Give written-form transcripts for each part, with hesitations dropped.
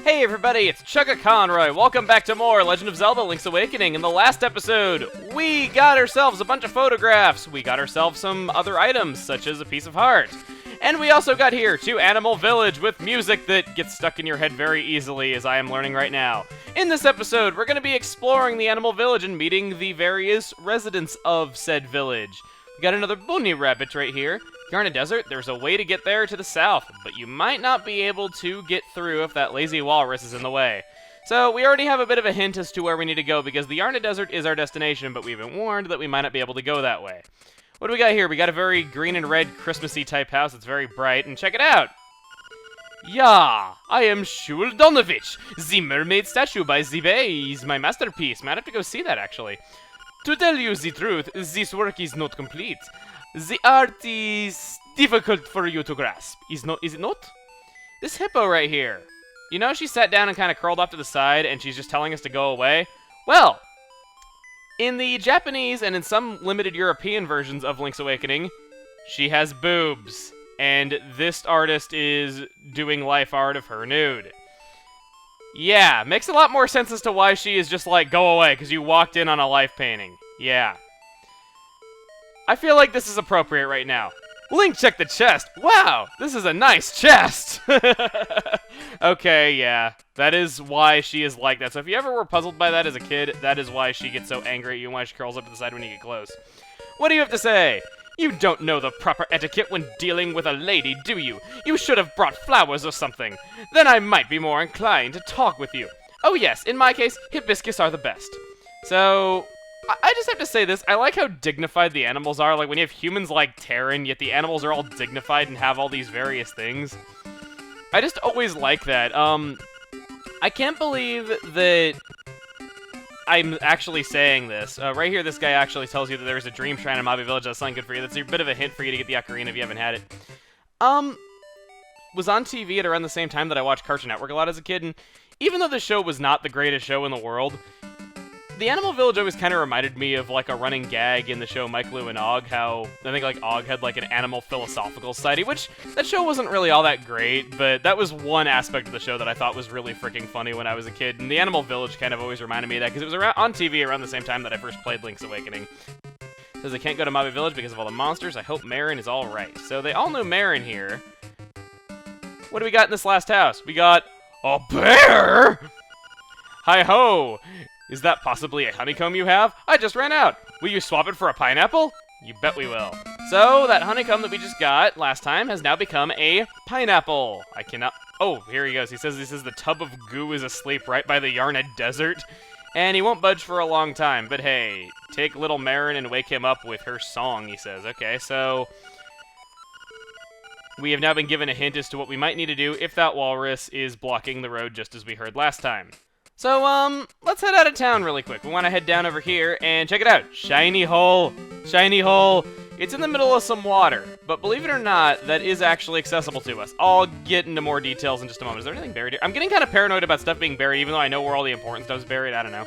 Hey everybody, it's Chugga Conroy. Welcome back to more Legend of Zelda Link's Awakening. In the last episode, we got ourselves a bunch of photographs. We got ourselves some other items, such as a piece of heart. And we also got here to Animal Village with music that gets stuck in your head very easily, as I am learning right now. In this episode, we're going to be exploring the Animal Village and meeting the various residents of said village. We got another bunny rabbit right here. You're in a desert, there's a way to get there to the south, but you might not be able to get through if that lazy walrus is in the way. So we already have a bit of a hint as to where we need to go because the Yarna Desert is our destination, but we've been warned that we might not be able to go that way. What do we got here? We got a very green and red Christmassy type house. It's very bright, and check it out. Yeah, I am Shul Donovich. The mermaid statue by the bay is my masterpiece. Might have to go see that, actually. To tell you the truth, this work is not complete. The art is difficult for you to grasp. Is it not? This hippo right here. You know, she sat down and kind of curled off to the side, and she's just telling us to go away? Well, in the Japanese and in some limited European versions of Link's Awakening, she has boobs. And this artist is doing life art of her nude. Yeah, makes a lot more sense as to why she is just like, go away, because you walked in on a life painting. Yeah. I feel like this is appropriate right now. Link, check the chest. Wow, this is a nice chest. Okay, yeah. That is why she is like that. So if you ever were puzzled by that as a kid, that is why she gets so angry at you and why she curls up to the side when you get close. What do you have to say? You don't know the proper etiquette when dealing with a lady, do you? You should have brought flowers or something. Then I might be more inclined to talk with you. Oh yes, in my case, hibiscus are the best. So, I just have to say this, I like how dignified the animals are. Like, when you have humans like Terran, yet the animals are all dignified and have all these various things. I just always like that. I can't believe that I'm actually saying this. Right here, this guy actually tells you that there's a dream shrine in Mabi Village that's something good for you. That's a bit of a hint for you to get the ocarina if you haven't had it. Was on TV at around the same time that I watched Cartoon Network a lot as a kid, and even though the show was not the greatest show in the world, the Animal Village always kind of reminded me of, like, a running gag in the show Mike, Lou, and Og, how I think, like, Og had, like, an animal philosophical society, which that show wasn't really all that great, but that was one aspect of the show that I thought was really freaking funny when I was a kid, and the Animal Village kind of always reminded me of that, because it was on TV around the same time that I first played Link's Awakening. It says I can't go to Mabi Village because of all the monsters. I hope Marin is alright. So they all know Marin here. What do we got in this last house? We got a bear! Hi-ho! Is that possibly a honeycomb you have? I just ran out. Will you swap it for a pineapple? You bet we will. So, that honeycomb that we just got last time has now become a pineapple. I cannot... Oh, here he goes. He says the tub of goo is asleep right by the Yarna Desert. And he won't budge for a long time. But hey, take little Marin and wake him up with her song, he says. Okay, so we have now been given a hint as to what we might need to do if that walrus is blocking the road just as we heard last time. So, let's head out of town really quick. We want to head down over here and check it out. Shiny hole! Shiny hole! It's in the middle of some water, but believe it or not, that is actually accessible to us. I'll get into more details in just a moment. Is there anything buried here? I'm getting kind of paranoid about stuff being buried, even though I know where all the important stuff's buried. I don't know.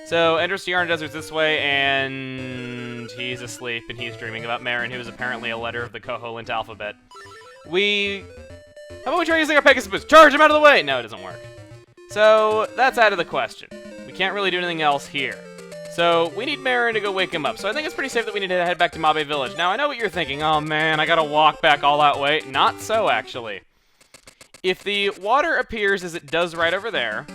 So, entrance to Yarna Desert's this way, and he's asleep, and he's dreaming about Marin, who is apparently a letter of the Koholint alphabet. How about we try using our Pegasus boots? Charge him out of the way! No, it doesn't work. So, that's out of the question. We can't really do anything else here. So, we need Marin to go wake him up. So I think it's pretty safe that we need to head back to Mabe Village. Now, I know what you're thinking. Oh man, I gotta walk back all that way. Not so, actually. If the water appears as it does right over there,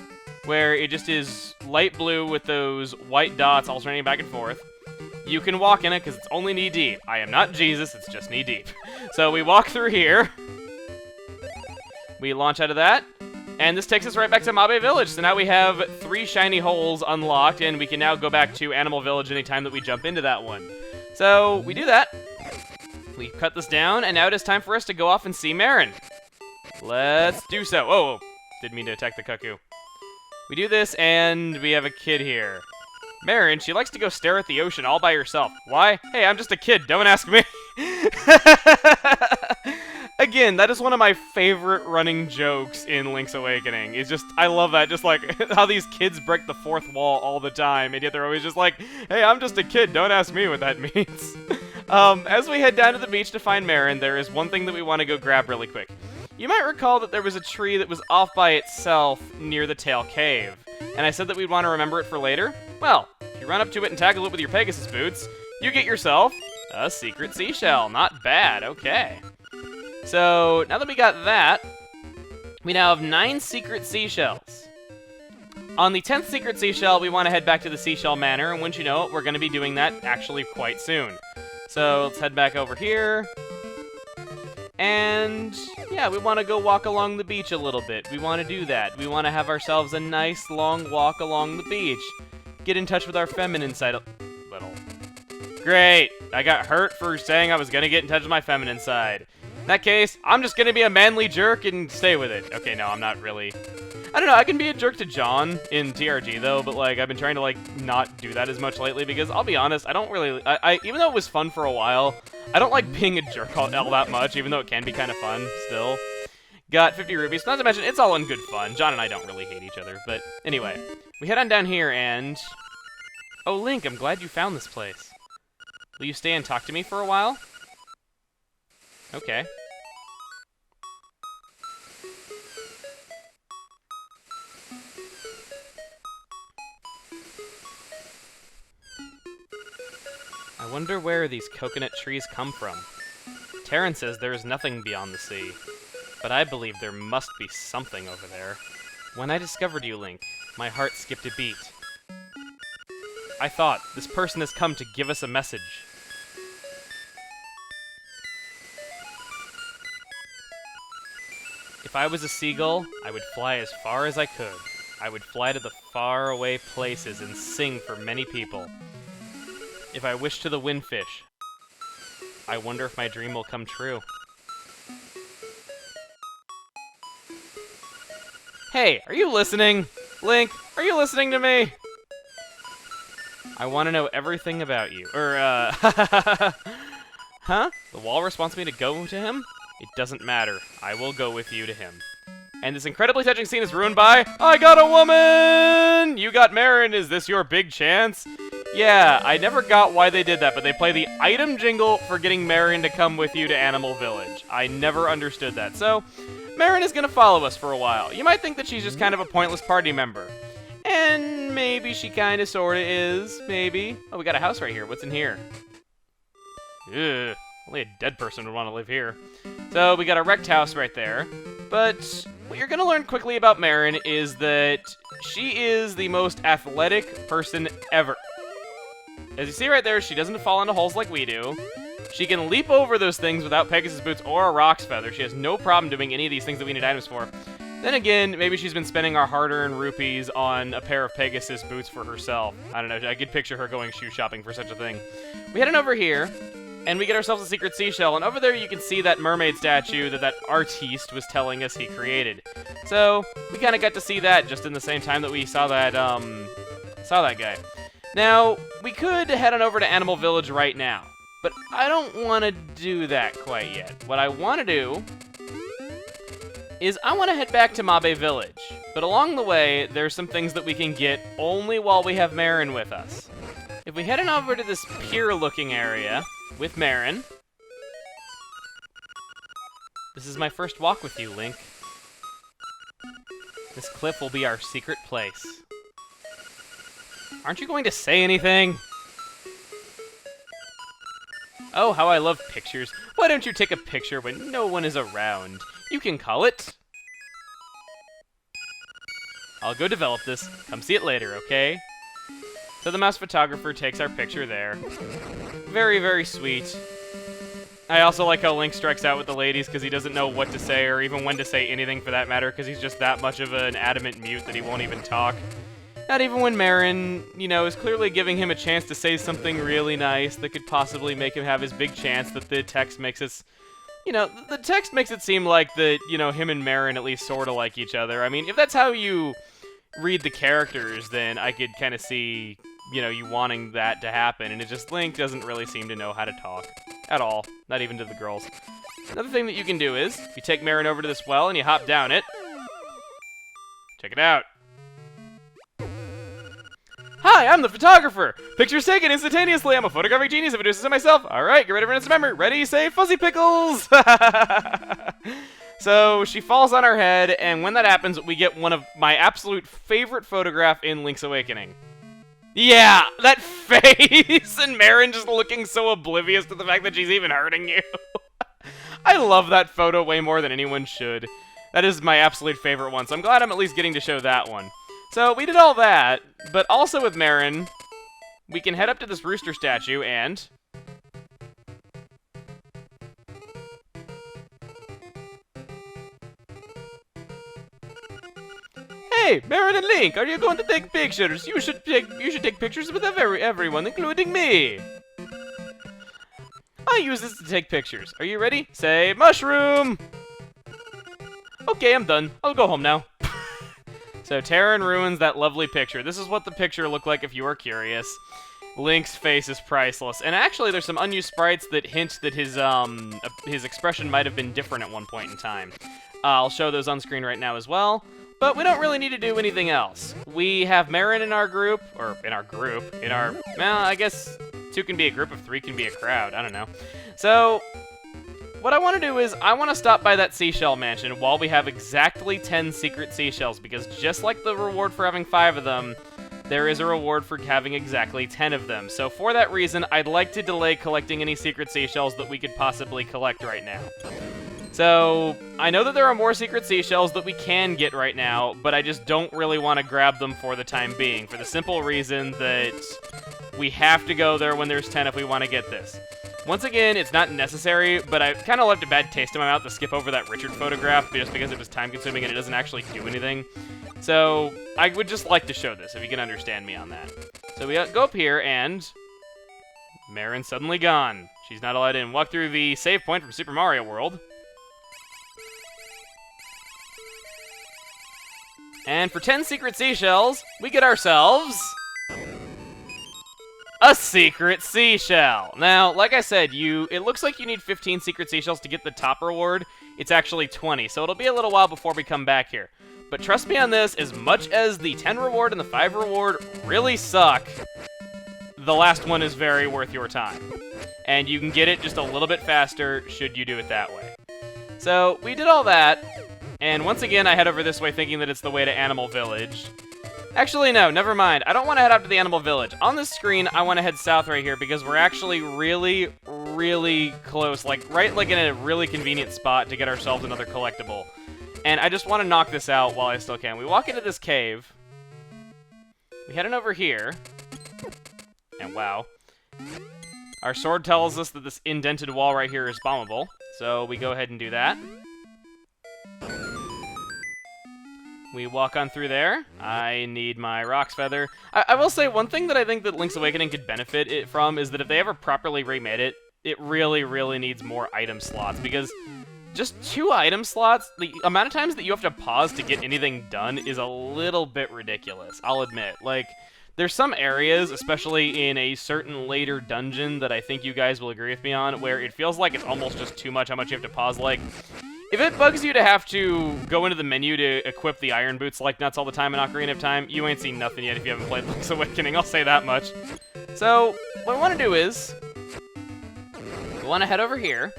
where it just is light blue with those white dots alternating back and forth, you can walk in it because it's only knee-deep. I am not Jesus, it's just knee-deep. So we walk through here. We launch out of that. And this takes us right back to Mabe Village. So now we have 3 shiny holes unlocked, and we can now go back to Animal Village anytime that we jump into that one. So we do that. We cut this down, and now it is time for us to go off and see Marin. Let's do so. Oh, didn't mean to attack the cuckoo. We do this, and we have a kid here. Marin, she likes to go stare at the ocean all by herself. Why? Hey, I'm just a kid. Don't ask me. Again, that is one of my favorite running jokes in Link's Awakening. It's just, I love that, just like how these kids break the fourth wall all the time, and yet they're always just like, hey, I'm just a kid, don't ask me what that means. As we head down to the beach to find Marin, there is one thing that we want to go grab really quick. You might recall that there was a tree that was off by itself near the Tail Cave, and I said that we'd want to remember it for later. Well, if you run up to it and tackle it with your Pegasus boots, you get yourself a secret seashell. Not bad, okay. So, now that we got that, we now have 9 secret seashells. On the 10th secret seashell, we want to head back to the Seashell Manor, and wouldn't you know it, we're going to be doing that actually quite soon. So, let's head back over here. And, yeah, we want to go walk along the beach a little bit. We want to do that. We want to have ourselves a nice, long walk along the beach. Get in touch with our feminine side a little. Great! I got hurt for saying I was going to get in touch with my feminine side. In that case, I'm just going to be a manly jerk and stay with it. Okay, no, I'm not really. I don't know, I can be a jerk to John in TRG, though, but, like, I've been trying to, like, not do that as much lately, because, I'll be honest, I don't really, even though it was fun for a while, I don't like being a jerk all that much, even though it can be kind of fun, still. Got 50 rubies, not to mention, it's all in good fun. John and I don't really hate each other, but anyway. We head on down here, and... Oh, Link, I'm glad you found this place. Will you stay and talk to me for a while? Okay. I wonder where these coconut trees come from. Terran says there is nothing beyond the sea, but I believe there must be something over there. When I discovered you, Link, my heart skipped a beat. I thought, this person has come to give us a message. If I was a seagull, I would fly as far as I could. I would fly to the faraway places and sing for many people. If I wish to the windfish, I wonder if my dream will come true. Hey, are you listening? Link, are you listening to me? I want to know everything about you. Huh? The walrus wants me to go to him? It doesn't matter. I will go with you to him. And this incredibly touching scene is ruined by, I got a woman! You got Marin, is this your big chance? Yeah, I never got why they did that, but they play the item jingle for getting Marin to come with you to Animal Village. I never understood that. So, Marin is going to follow us for a while. You might think that she's just kind of a pointless party member. And maybe she kind of sort of is, maybe. Oh, we got a house right here. What's in here? Ugh, only a dead person would want to live here. So, we got a wrecked house right there. But what you're going to learn quickly about Marin is that she is the most athletic person ever. As you see right there, she doesn't fall into holes like we do. She can leap over those things without Pegasus boots or a Roc's feather. She has no problem doing any of these things that we need items for. Then again, maybe she's been spending our hard-earned rupees on a pair of Pegasus boots for herself. I don't know, I could picture her going shoe shopping for such a thing. We head on over here, and we get ourselves a secret seashell, and over there you can see that mermaid statue that artiste was telling us he created. So, we kind of got to see that just in the same time that we saw that guy. Now, we could head on over to Animal Village right now, but I don't want to do that quite yet. What I want to do is I want to head back to Mabe Village, but along the way, there's some things that we can get only while we have Marin with us. If we head on over to this pier-looking area with Marin, this is my first walk with you, Link. This cliff will be our secret place. Aren't you going to say anything? Oh, how I love pictures. Why don't you take a picture when no one is around? You can call it. I'll go develop this. Come see it later, okay? So the mouse photographer takes our picture there. Very, very sweet. I also like how Link strikes out with the ladies because he doesn't know what to say or even when to say anything for that matter because he's just that much of an adamant mute that he won't even talk. Not even when Marin, you know, is clearly giving him a chance to say something really nice that could possibly make him have his big chance that the text makes us... You know, the text makes it seem like that, you know, him and Marin at least sort of like each other. I mean, if that's how you read the characters, then I could kind of see, you know, you wanting that to happen. And it just, Link doesn't really seem to know how to talk. At all. Not even to the girls. Another thing that you can do is, you take Marin over to this well and you hop down it. Check it out. Hi, I'm the photographer! Pictures taken instantaneously! I'm a photographic genius, I've introduced myself! Alright, get ready for next memory! Ready, say, Fuzzy Pickles! So she falls on her head, and when that happens, we get one of my absolute favorite photograph in Link's Awakening. Yeah, that face! And Marin just looking so oblivious to the fact that she's even hurting you. I love that photo way more than anyone should. That is my absolute favorite one, so I'm glad I'm at least getting to show that one. So we did all that, but also with Marin, we can head up to this rooster statue and... Hey, Marin and Link, are you going to take pictures? You should take pictures with everyone, including me. I use this to take pictures. Are you ready? Say mushroom. Okay, I'm done. I'll go home now. So Terran ruins that lovely picture. This is what the picture looked like if you were curious. Link's face is priceless. And actually, there's some unused sprites that hint that his expression might have been different at one point in time. I'll show those on screen right now as well. But we don't really need to do anything else. We have Marin in our group, well, I guess 2 can be a group, if 3 can be a crowd, I don't know. So, what I want to do is, I want to stop by that Seashell mansion while we have exactly 10 secret seashells, because just like the reward for having 5 of them, there is a reward for having exactly 10 of them. So for that reason, I'd like to delay collecting any secret seashells that we could possibly collect right now. So, I know that there are more secret seashells that we can get right now, but I just don't really want to grab them for the time being, for the simple reason that we have to go there when there's 10 if we want to get this. Once again, it's not necessary, but I kind of left a bad taste in my mouth to skip over that Richard photograph just because it was time-consuming and it doesn't actually do anything. So, I would just like to show this, if you can understand me on that. So we go up here, and... Marin's suddenly gone. She's not allowed in. Walk through the save point from Super Mario World. And for 10 secret seashells, we get ourselves... a secret seashell. Now, like I said, it looks like you need 15 secret seashells to get the top reward. It's actually 20, so it'll be a little while before we come back here. But trust me on this, as much as the 10 reward and the 5 reward really suck, the last one is very worth your time. And you can get it just a little bit faster should you do it that way. So, we did all that. And once again, I head over this way thinking that it's the way to Animal Village. Actually, no, never mind. I don't want to head up to the Animal Village. On this screen, I want to head south right here because we're actually really, really close. Right in a really convenient spot to get ourselves another collectible. And I just want to knock this out while I still can. We walk into this cave. We head on over here. And wow. Our sword tells us that this indented wall right here is bombable. So we go ahead and do that. We walk on through there. I need my Rock's Feather. I will say one thing that I think that Link's Awakening could benefit from is that if they ever properly remade it, it really, really needs more item slots, because just 2 item slots, the amount of times that you have to pause to get anything done is a little bit ridiculous, I'll admit. There's some areas, especially in a certain later dungeon that I think you guys will agree with me on, where it feels like it's almost just too much how much you have to pause. If it bugs you to have to go into the menu to equip the iron boots like nuts all the time in Ocarina of Time, you ain't seen nothing yet if you haven't played Link's Awakening, I'll say that much. So, what I want to do is, we want to head over here,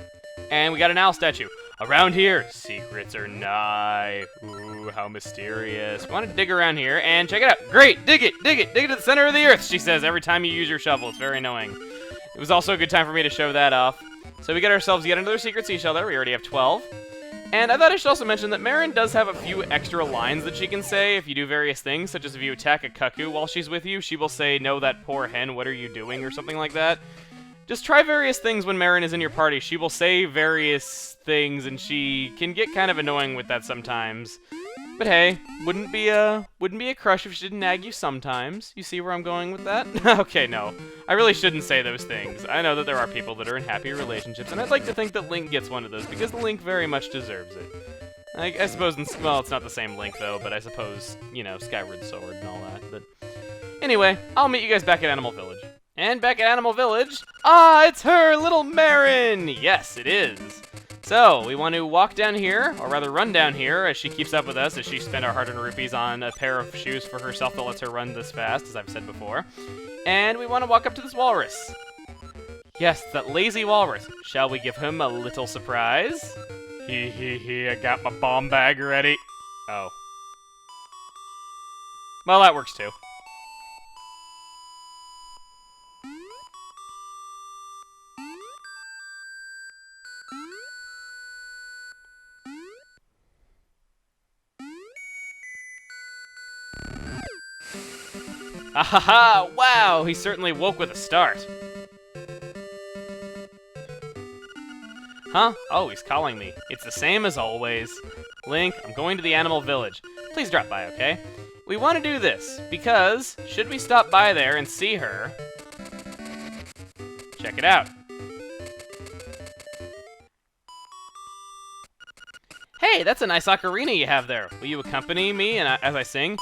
and we got an owl statue. Around here, secrets are nigh. Ooh, how mysterious. We want to dig around here, and check it out. Great, dig it to the center of the earth, she says every time you use your shovel. It's very annoying. It was also a good time for me to show that off. So we get ourselves yet another secret seashell there. We already have 12. And I thought I should also mention that Marin does have a few extra lines that she can say if you do various things, such as if you attack a cuckoo while she's with you, she will say, "No, that poor hen, what are you doing?" or something like that. Just try various things when Marin is in your party. She will say various things, and she can get kind of annoying with that sometimes. But hey, wouldn't be a crush if she didn't nag you sometimes. You see where I'm going with that? Okay, no. I really shouldn't say those things. I know that there are people that are in happy relationships, and I'd like to think that Link gets one of those, because Link very much deserves it. I suppose, well, it's not the same Link, though, but I suppose, you know, Skyward Sword and all that. But anyway, I'll meet you guys back at Animal Village. And back at Animal Village, it's her, little Marin! Yes, it is. So, we want to walk down here, or rather run down here, as she keeps up with us, as she spent our hard-earned rupees on a pair of shoes for herself that lets her run this fast, as I've said before. And we want to walk up to this walrus. Yes, that lazy walrus. Shall we give him a little surprise? Hee, I got my bomb bag ready. Oh. Well, that works too. Ahaha! Wow, he certainly woke with a start. Huh? Oh, he's calling me. It's the same as always. Link, I'm going to the animal village. Please drop by, okay? We want to do this because, should we stop by there and see her... Check it out. Hey, that's a nice ocarina you have there. Will you accompany me as I sing?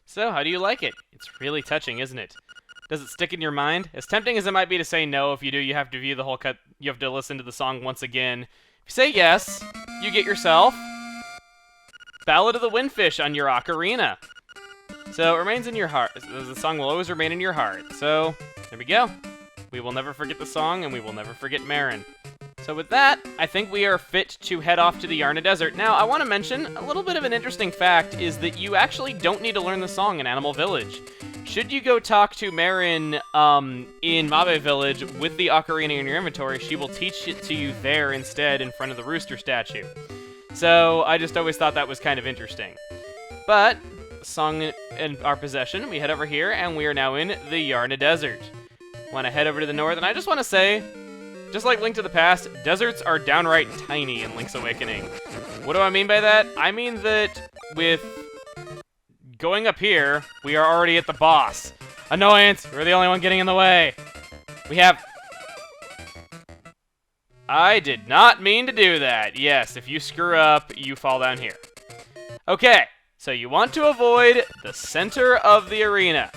So, how do you like it? It's really touching, isn't it? Does it stick in your mind? As tempting as it might be to say no, if you do, you have to view the whole cut. You have to listen to the song once again. If you say yes, you get yourself Ballad of the Windfish on your ocarina. So, it remains in your heart. The song will always remain in your heart. So, there we go. We will never forget the song, and we will never forget Marin. So with that, I think we are fit to head off to the Yarna Desert. Now, I want to mention, a little bit of an interesting fact is that you actually don't need to learn the song in Animal Village. Should you go talk to Marin in Mabe Village with the ocarina in your inventory, she will teach it to you there instead in front of the rooster statue. So, I just always thought that was kind of interesting. But, song in our possession, we head over here, and we are now in the Yarna Desert. Want to head over to the north, and I just want to say... Just like Link to the Past, deserts are downright tiny in Link's Awakening. What do I mean by that? I mean that with going up here, we are already at the boss. Annoyance! We're the only one getting in the way. We have... I did not mean to do that. Yes, if you screw up, you fall down here. Okay, so you want to avoid the center of the arena.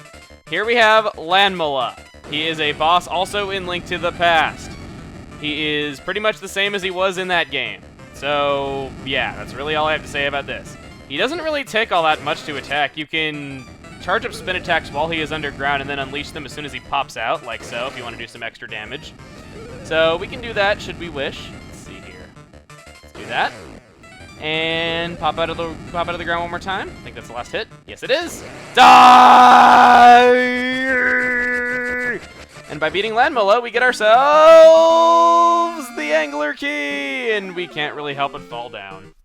Here we have Lanmola. He is a boss also in Link to the Past. He is pretty much the same as he was in that game. So, yeah, that's really all I have to say about this. He doesn't really take all that much to attack. You can charge up spin attacks while he is underground and then unleash them as soon as he pops out, like so, if you want to do some extra damage. So, we can do that should we wish. Let's see here. Let's do that. And pop out of the ground one more time. I think that's the last hit. Yes, it is. Die! And by beating Lanmola, we get ourselves the Angler Key, and we can't really help but fall down.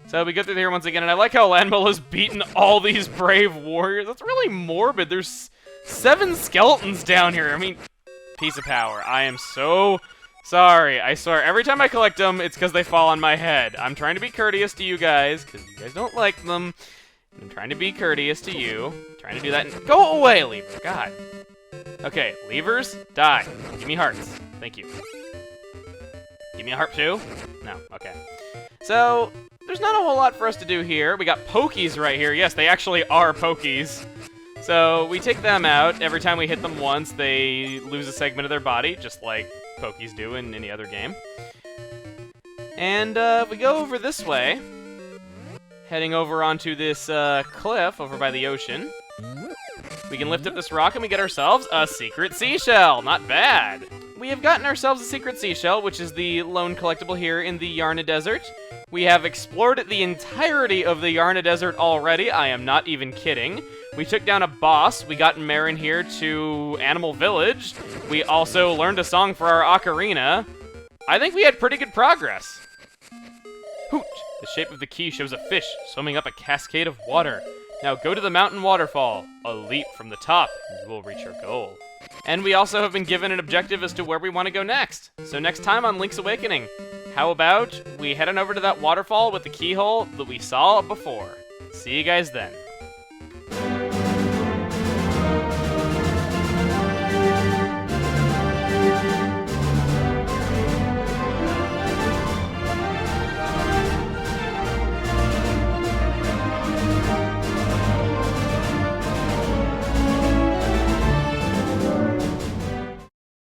So we go through here once again, and I like how Lanmola's beaten all these brave warriors. That's really morbid. There's 7 skeletons down here. I mean, piece of power. I am so sorry. I swear, every time I collect them, it's because they fall on my head. I'm trying to be courteous to you guys, because you guys don't like them. I'm trying to be courteous to you. I'm trying to do that. And go away, Lever. God. Okay, levers, die. Give me hearts. Thank you. Give me a heart too? No, okay. So, there's not a whole lot for us to do here. We got pokies right here. Yes, they actually are pokies. So, we take them out. Every time we hit them once, they lose a segment of their body, just like pokies do in any other game. And if we go over this way, heading over onto this cliff over by the ocean, we can lift up this rock and we get ourselves a secret seashell. Not bad. We have gotten ourselves a secret seashell, which is the lone collectible here in the Yarna Desert. We have explored the entirety of the Yarna Desert already. I am not even kidding. We took down a boss. We got Marin here to Animal Village. We also learned a song for our ocarina. I think we had pretty good progress. Hoot! The shape of the key shows a fish swimming up a cascade of water. Now go to the mountain waterfall. A leap from the top, and you will reach your goal. And we also have been given an objective as to where we want to go next. So next time on Link's Awakening, how about we head on over to that waterfall with the keyhole that we saw before? See you guys then.